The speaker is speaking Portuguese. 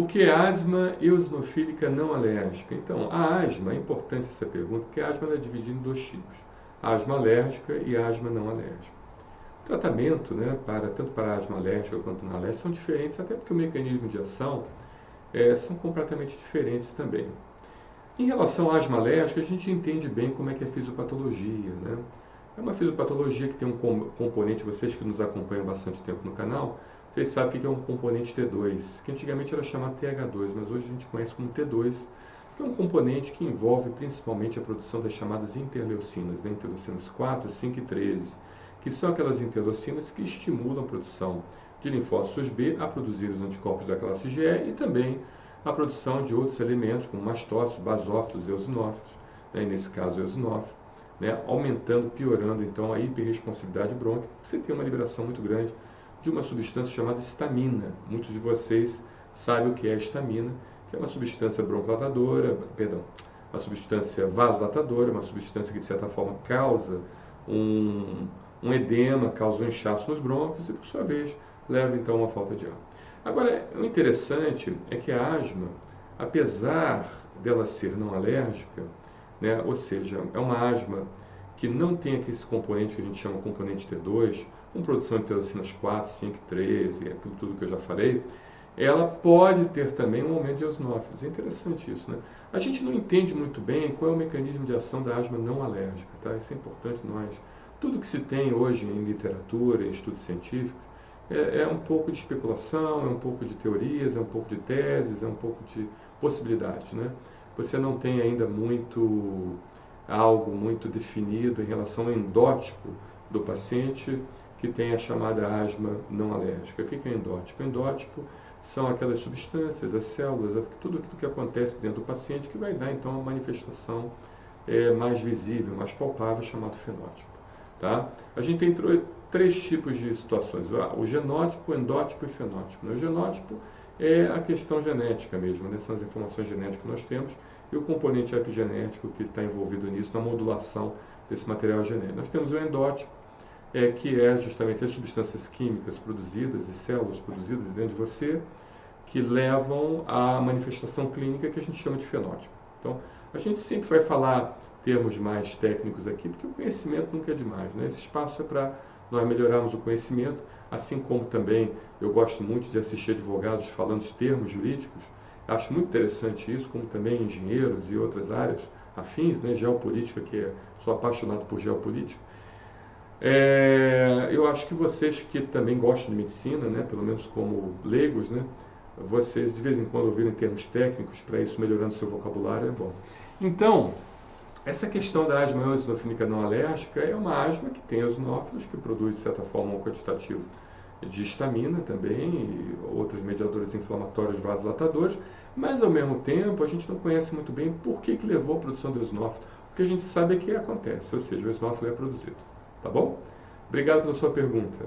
que é asma eosinofílica não alérgica? Então, a asma, é importante essa pergunta, porque a asma é dividida em dois tipos, asma alérgica e asma não alérgica. O tratamento, né, tanto para a asma alérgica quanto não alérgica, são diferentes, até porque o mecanismo de ação são completamente diferentes também. Em relação à asma alérgica, a gente entende bem como é que é a fisiopatologia, né? É uma fisiopatologia que tem um componente, vocês que nos acompanham bastante tempo no canal, vocês sabem que é um componente T2, que antigamente era chamado TH2, mas hoje a gente conhece como T2, que é um componente que envolve principalmente a produção das chamadas interleucinas, né? Interleucinas 4, 5 e 13, que são aquelas interleucinas que estimulam a produção de linfócitos B a produzir os anticorpos da classe GE e também a produção de outros elementos, como mastócitos, basófilos e eosinófilos, né? Nesse caso eosinófilo, né? Aumentando, piorando então a hiperresponsividade brônquica, você tem uma liberação muito grande de uma substância chamada histamina. Muitos de vocês sabem o que é a histamina, que é uma substância broncodilatadora, uma substância vasodilatadora, uma substância que de certa forma causa um edema, causa um inchaço nos brônquios e por sua vez leva então a uma falta de ar. Agora, o interessante é que a asma, apesar dela ser não alérgica, né, ou seja, é uma asma que não tem aquele componente que a gente chama componente T2, com produção de interleucinas 4, 5, 13, aquilo tudo que eu já falei, ela pode ter também um aumento de eosinófilos. É interessante isso, né? A gente não entende muito bem qual é o mecanismo de ação da asma não alérgica, tá? Isso é importante nós. Tudo que se tem hoje em literatura, em estudos científicos, é um pouco de especulação, é um pouco de teorias, é um pouco de teses, é um pouco de possibilidades, né? Você não tem ainda algo muito definido em relação ao endótipo do paciente que tem a chamada asma não alérgica. O que é endótipo? Endótipo são aquelas substâncias, as células, tudo aquilo que acontece dentro do paciente que vai dar então uma manifestação mais visível, mais palpável, chamado fenótipo. Tá? A gente tem três tipos de situações, o genótipo, o endótipo e o fenótipo. O genótipo é a questão genética mesmo, né? São as informações genéticas que nós temos, e o componente epigenético que está envolvido nisso, na modulação desse material genético. Nós temos o endótipo, que é justamente as substâncias químicas produzidas e células produzidas dentro de você, que levam à manifestação clínica que a gente chama de fenótipo. Então, a gente sempre vai falar termos mais técnicos aqui, porque o conhecimento nunca é demais, né? Esse espaço é para nós melhorarmos o conhecimento, assim como também eu gosto muito de assistir advogados falando de termos jurídicos. Acho muito interessante isso, como também engenheiros e outras áreas afins, né? Geopolítica, sou apaixonado por geopolítica. Eu acho que vocês que também gostam de medicina, né? Pelo menos como leigos, né? Vocês de vez em quando ouvirem termos técnicos, para isso melhorando seu vocabulário é bom. Então, essa questão da asma eosinofílica não alérgica é uma asma que tem eosinófilos, que produz, de certa forma, um quantitativo de histamina também, e outros mediadores inflamatórios vasodilatadores, mas ao mesmo tempo a gente não conhece muito bem por que levou à produção do eosinófilo. O que a gente sabe é que acontece, ou seja, o eosinófilo é produzido. Tá bom? Obrigado pela sua pergunta.